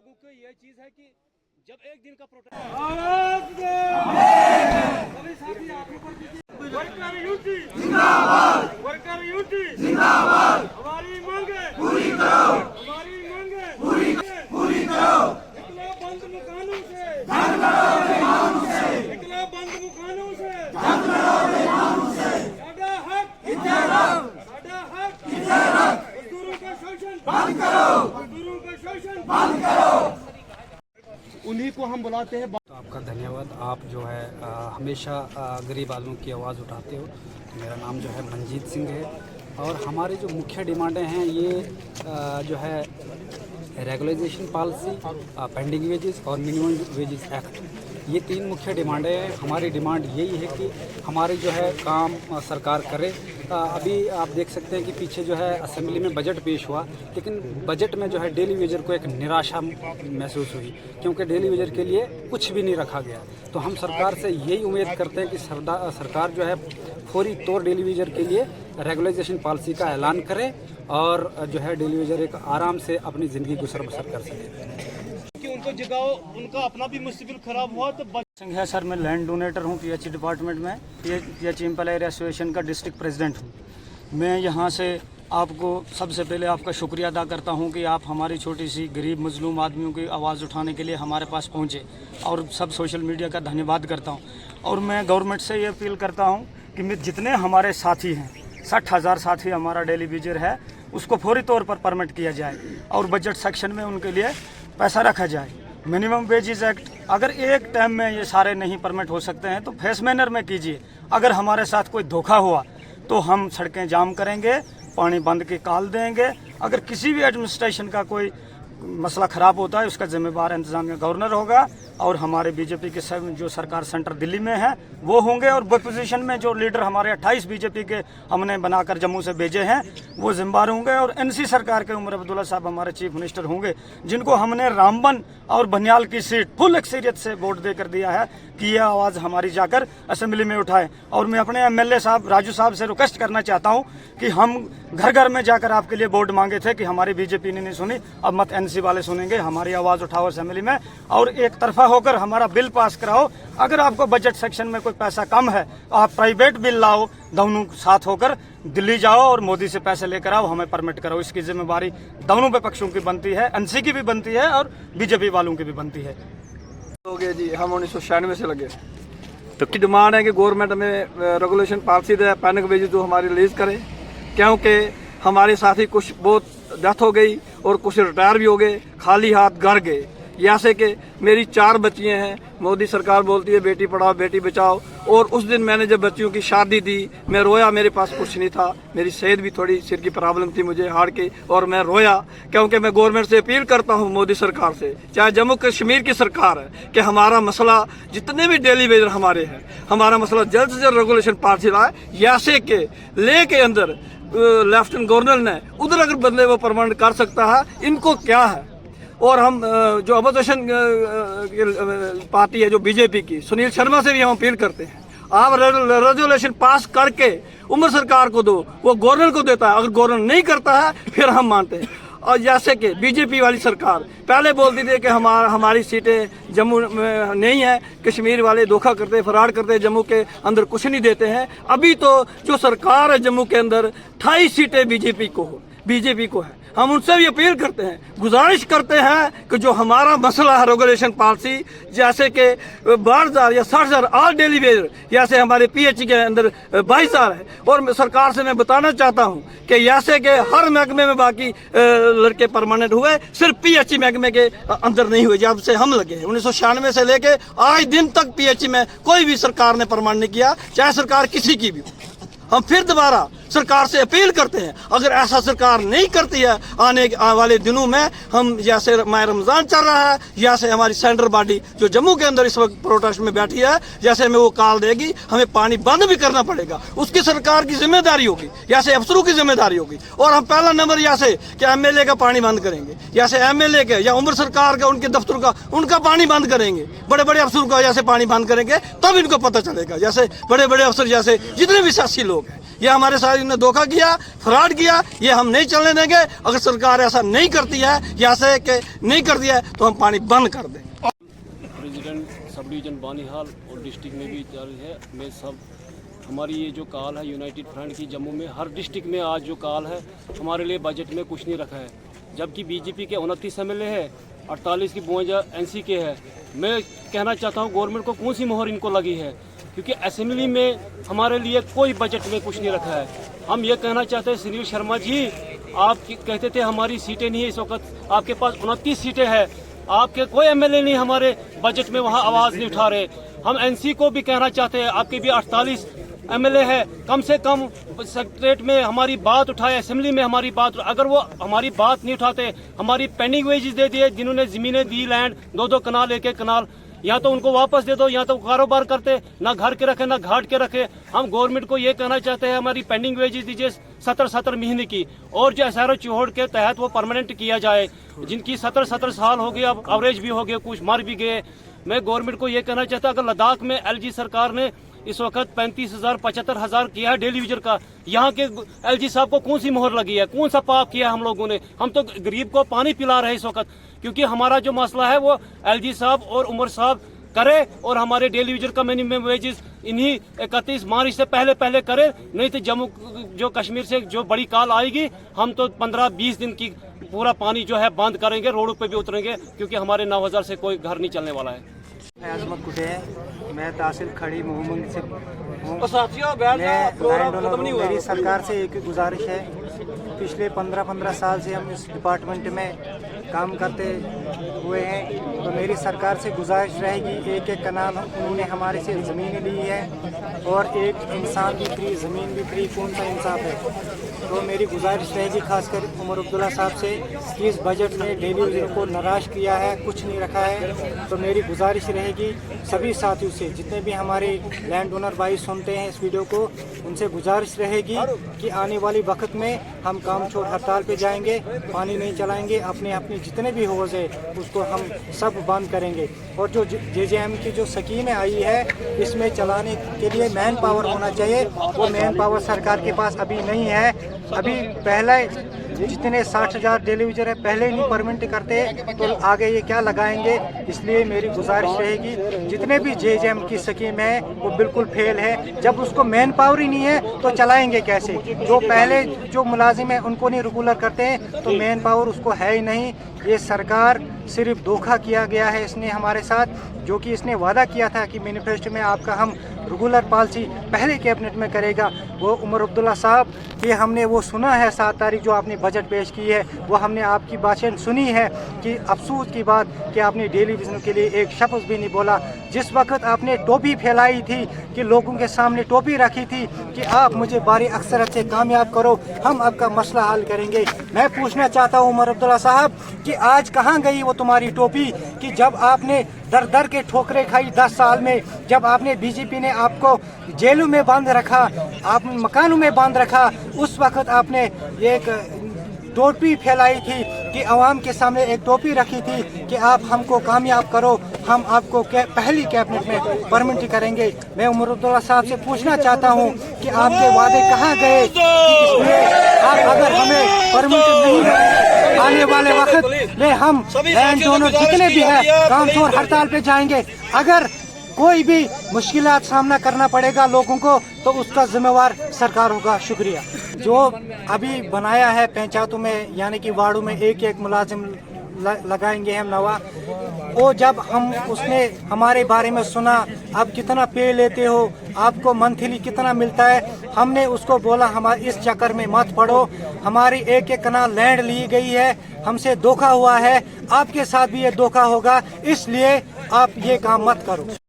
लोगों को ये चीज है कि जब एक दिन का प्रोटेस्ट वर्कर यूटी जिंदाबाद, हमारी मांगे पूरी करो, हमारी मांगे पूरी करो, निकलो बंद मुकानों से, निकलो बंद मुकानों से, साडा हक मजदूरों का शोषण बंद करो, मजदूरों का शोषण बंद करो। उन्हीं को हम बुलाते हैं। तो आपका धन्यवाद। आप जो है हमेशा गरीब आदमियों की आवाज़ उठाते हो। मेरा नाम जो है मंजीत सिंह है और हमारी जो मुख्य डिमांडें हैं ये जो है रेगुलाइजेशन पॉलिसी, पेंडिंग वेजेस और मिनिमम वेजेस एक्ट, ये 3 मुख्य डिमांडें हैं। हमारी डिमांड यही है कि हमारी जो है काम सरकार करे। अभी आप देख सकते हैं कि पीछे जो है असेंबली में बजट पेश हुआ, लेकिन बजट में जो है डेली वेजर को एक निराशा महसूस हुई, क्योंकि डेली वेजर के लिए कुछ भी नहीं रखा गया। तो हम सरकार से यही उम्मीद करते हैं कि सरकार जो है फौरी तौर डेली वेजर के लिए रेगुलाइजेशन पॉलिसी का ऐलान करे और जो है डेली वेजर एक आराम से अपनी ज़िंदगी गुजर बसर कर सके। कि उनको जगाओ, उनका अपना भी मुस्तकबिल खराब हुआ तो सिंह है सर, मैं लैंड डोनेटर हूँ पीएचई डिपार्टमेंट में, पीएचई एम्प्लॉय एरिया एसोसिएशन का डिस्ट्रिक्ट प्रेसिडेंट हूँ। मैं यहाँ से आपको सबसे पहले आपका शुक्रिया अदा करता हूँ कि आप हमारी छोटी सी गरीब मजलूम आदमियों की आवाज़ उठाने के लिए हमारे पास पहुँचे, और सब सोशल मीडिया का धन्यवाद करता हूँ। और मैं गवर्नमेंट से ये अपील करता हूँ कि जितने हमारे साथी हैं, 60,000 साथी हमारा डेली वेजर है, उसको फौरी तौर पर परमिट किया जाए और बजट सेक्शन में उनके लिए पैसा रखा जाए। मिनिमम वेजेस एक्ट, अगर एक टाइम में ये सारे नहीं परमिट हो सकते हैं तो फेस मैनर में कीजिए। अगर हमारे साथ कोई धोखा हुआ तो हम सड़कें जाम करेंगे, पानी बंद के काल देंगे। अगर किसी भी एडमिनिस्ट्रेशन का कोई मसला ख़राब होता है उसका जिम्मेदार इंतजामिया गवर्नर होगा, और हमारे बीजेपी के जो सरकार सेंटर दिल्ली में है वो होंगे, और पोजीशन में जो लीडर हमारे 28 बीजेपी के हमने बनाकर जम्मू से भेजे हैं वो जिम्मेदार होंगे। और एनसी सरकार के उमर अब्दुल्ला साहब हमारे चीफ मिनिस्टर होंगे, जिनको हमने रामबन और बनियाल की सीट फुल अक्सरियत से वोट देकर दिया है कि यह आवाज़ हमारी जाकर असेंबली में उठाएं। और मैं अपने एमएलए साहब राजू साहब से रिक्वेस्ट करना चाहता हूं कि हम घर घर में जाकर आपके लिए वोट मांगे थे कि हमारी बीजेपी ने नहीं सुनी, अब मत एनसी वाले सुनेंगे। हमारी आवाज़ उठाओ असेंबली में और एक तरफा होकर हमारा बिल पास कराओ। अगर आपको बजट सेक्शन में कोई पैसा कम है तो आप प्राइवेट बिल लाओ, दोनों साथ होकर दिल्ली जाओ और मोदी से पैसे लेकर आओ, हमें परमिट कराओ। इसकी जिम्मेदारी दोनों पे पक्षों की बनती है, एनसी की भी बनती है और बीजेपी वालों की भी बनती है। हो गए जी, हम 1996 से लगे। तो की डिमांड है कि गवर्नमेंट में रेगुलेशन पॉलिसी दे, पेंडिंग वेजेस जो हमारी रिलीज करे, क्योंकि हमारे साथी कुछ बहुत डेथ हो गई और कुछ रिटायर भी हो गए, खाली हाथ घर गए। जैसे कि मेरी 4 बच्चियाँ हैं, मोदी सरकार बोलती है बेटी पढ़ाओ बेटी बचाओ, और उस दिन मैंने जब बच्चियों की शादी दी मैं रोया, मेरे पास कुछ नहीं था, मेरी सेहत भी थोड़ी सिर की प्रॉब्लम थी मुझे हार्ट की, और मैं रोया क्योंकि मैं गवर्नमेंट से अपील करता हूँ, मोदी सरकार से, चाहे जम्मू कश्मीर की सरकार है, कि हमारा मसला जितने भी डेली वेजर हमारे हैं, हमारा मसला जल्द से जल्द रेगुलेशन पॉलिसी लाए। जैसे कि ले के अंदर लेफ्टिनेंट गवर्नर ने उधर अगर बदले वो परमानेंट कर सकता है, इनको क्या है। और हम जो अपोजिशन पार्टी है जो बीजेपी की, सुनील शर्मा से भी हम अपील करते हैं, आप रेजोल्यूशन पास करके उम्र सरकार को दो, वो गवर्नर को देता है, अगर गवर्नर नहीं करता है फिर हम मानते हैं। और जैसे कि बीजेपी वाली सरकार पहले बोलती थी कि हमारी सीटें जम्मू में नहीं है, कश्मीर वाले धोखा करते फराड करते, जम्मू के अंदर कुछ नहीं देते हैं। अभी तो जो सरकार है जम्मू के अंदर 28 सीटें बीजेपी को है। हम उनसे भी अपील करते हैं, गुजारिश करते हैं कि जो हमारा मसला है रेगुलेशन पॉलिसी, जैसे कि 12,000 या 60,000 ऑल डेली वेजर, जैसे हमारे पीएचई के अंदर 22,000 है। और सरकार से मैं बताना चाहता हूं कि जैसे कि हर महकमे में बाकी लड़के परमानेंट हुए, सिर्फ पीएचई महकमे के अंदर नहीं हुए। जब से हम लगे 1996 से लेके आज दिन तक पीएचई में कोई भी सरकार ने परमानेंट नहीं किया, चाहे सरकार किसी की भी हो। हम फिर दोबारा सरकार से अपील करते हैं, अगर ऐसा सरकार नहीं करती है आने वाले दिनों में, हम जैसे माह रमज़ान चल रहा है, जैसे हमारी सेंट्रल बॉडी जो जम्मू के अंदर इस वक्त प्रोटेस्ट में बैठी है, जैसे हमें वो कॉल देगी, हमें पानी बंद भी करना पड़ेगा, उसकी सरकार की जिम्मेदारी होगी, जैसे अफसरों की जिम्मेदारी होगी। और हम पहला नंबर जैसे कि एमएलए का पानी बंद करेंगे, जैसे एमएलए के या उम्र सरकार का उनके दफ्तर का उनका पानी बंद करेंगे, बड़े बड़े अफसरों का जैसे पानी बंद करेंगे, तब इनको पता चलेगा। जैसे बड़े बड़े अफसर जैसे जितने भी सियासी लोग हैं, ये हमारे साथ अधिकारियों ने धोखा किया, फ्रॉड किया, ये हम नहीं चलने देंगे। अगर सरकार ऐसा नहीं करती है या ऐसे कि नहीं करती है तो हम पानी बंद कर दें। प्रेसिडेंट सब डिवीजन बानीहाल और डिस्ट्रिक्ट में भी जारी है। मैं सब हमारी ये जो कॉल है यूनाइटेड फ्रंट की जम्मू में हर डिस्ट्रिक्ट में आज जो कॉल है हमारे लिए बजट में कुछ नहीं रखा है, जबकि बीजेपी के 29 MLA है, 48 की 52 NC के है। मैं कहना चाहता हूँ गवर्नमेंट को कौन सी मोहर इनको लगी है, क्योंकि असेंबली में हमारे लिए कोई बजट में कुछ नहीं रखा है। हम ये कहना चाहते हैं सुनील शर्मा जी, आप कहते थे हमारी सीटें नहीं है, इस वक्त आपके पास 29 सीटें हैं, आपके कोई MLA नहीं हमारे बजट में वहाँ आवाज़ नहीं उठा रहे। हम NC को भी कहना चाहते हैं, आपके भी 48 MLA है, कम से कम सेक्रेटरीट में हमारी बात उठाए, असेंबली में हमारी बात। अगर वो हमारी बात नहीं उठाते, हमारी पेंडिंग वेजेस दे दिए, जिन्होंने ज़मीनें दी, लैंड 2-2 कनाल, 1-1 कनाल, या तो उनको वापस दे दो, या तो कारोबार करते, ना घर के रखे ना घाट के रखे। हम गवर्नमेंट को ये कहना चाहते हैं हमारी पेंडिंग वेजेस दीजिए 70 महीने की, और जो SRO चौहड़ के तहत वो परमानेंट किया जाए। जिनकी 70 साल हो गए, अब एवरेज भी हो गए, कुछ मर भी गए। मैं गवर्नमेंट को ये कहना चाहता अगर लद्दाख में LG सरकार ने इस वक्त 35,000-75,000 किया है डेली यूजर का, यहाँ के LG साहब को कौन सी मोहर लगी है, कौन सा पाप किया हम लोगों ने? हम तो गरीब को पानी पिला रहे हैं इस वक्त, क्योंकि हमारा जो मसला है वो LG साहब और उमर साहब करे, और हमारे डेली यूजर का मिनिमम वेजेस इन्हीं 31 मार्च से पहले करे, नहीं तो जम्मू जो कश्मीर से जो बड़ी कॉल आएगी हम तो 15-20 दिन की पूरा पानी जो है बंद करेंगे, रोडों पे भी उतरेंगे, क्योंकि हमारे 9,000 से कोई घर नहीं चलने वाला है। आजमत कुटे है, मैं तहसील खड़ी मोहम्मद से हूँ। मेरी सरकार से एक गुजारिश है, पिछले 15 साल से हम इस डिपार्टमेंट में काम करते हुए हैं, तो मेरी सरकार से गुजारिश रहेगी, एक कनाल उन्होंने हमारे से ज़मीन ली है और एक इंसान भी फ्री, ज़मीन भी फ्री, कौन सा इंसाफ है? तो मेरी गुजारिश रहेगी खासकर उमर अब्दुल्ला साहब से कि इस बजट में डेली यूजर को निराश किया है, कुछ नहीं रखा है। तो मेरी गुजारिश रहेगी सभी साथियों से, जितने भी हमारे लैंड ओनर भाई सुनते हैं इस वीडियो को, उनसे गुजारिश रहेगी कि आने वाले वक्त में हम काम छोड़ हड़ताल पे जाएंगे, पानी नहीं चलाएंगे, अपने जितने भी हौज़ है उसको हम सब बंद करेंगे। और जो JJM की जो स्कीमें आई है इसमें चलाने के लिए मैन पावर होना चाहिए, वो मैन पावर सरकार के पास अभी नहीं है। अभी पहले जितने 60,000 डेली यूजर है पहले ही नहीं परमिट करते, तो आगे ये क्या लगाएंगे? इसलिए मेरी गुजारिश रहेगी जितने भी JJM की स्कीम है वो बिल्कुल फेल है। जब उसको मैन पावर ही नहीं है तो चलाएंगे कैसे? जो पहले जो मुलाजिम है उनको नहीं रेगुलर करते हैं तो मैन पावर उसको है ही नहीं। ये सरकार सिर्फ धोखा किया गया है इसने हमारे साथ, जो कि इसने वादा किया था कि मैनिफेस्टो में आपका हम रेगुलर पॉलिसी पहले कैबिनेट में करेगा। वो उमर अब्दुल्ला साहब कि हमने वो सुना है 7 तारीख जो आपने बजट पेश की है, वो हमने आपकी बातें सुनी है कि अफसोस की बात कि आपने डेली विजन के लिए एक शब्द भी नहीं बोला। जिस वक्त आपने टोपी फैलाई थी कि लोगों के सामने टोपी रखी थी कि आप मुझे बारी अक्सरत से कामयाब करो, हम आपका मसला हल करेंगे। मैं पूछना चाहता हूँ उमर अब्दुल्ला साहब कि आज कहाँ गई वो तुम्हारी टोपी कि जब आपने दर दर के ठोकरें खाई 10 साल में, जब आपने बीजेपी ने आपको जेलों में बांध रखा, आपने मकानों में बांध रखा, उस वक्त आपने एक टोपी फैलाई थी कि आवाम के सामने एक टोपी रखी थी कि आप हमको कामयाब करो, हम आपको पहली कैबिनेट में परमिट करेंगे। मैं उमर अब्दुल्ला साहब से पूछना चाहता हूं कि आपके वादे कहां गए? आप अगर हमें परमिट नहीं देंगे आने वाले वक्त में हम लैंड ओनर जितने भी हैं काम छोड़ हड़ताल पे जाएंगे। अगर कोई भी मुश्किलात सामना करना पड़ेगा लोगों को तो उसका जिम्मेवार सरकार होगा। शुक्रिया। जो अभी बनाया है पंचायतों में यानी कि वार्डों में एक मुलाजिम लगाएंगे हम नवा, वो जब हम उसने हमारे बारे में सुना, आप कितना पे लेते हो, आपको मंथली कितना मिलता है, हमने उसको बोला हमारे इस चक्कर में मत पड़ो, हमारी एक कनाल लैंड ली गई है, हमसे धोखा हुआ है, आपके साथ भी ये धोखा होगा, इसलिए आप ये काम मत करो।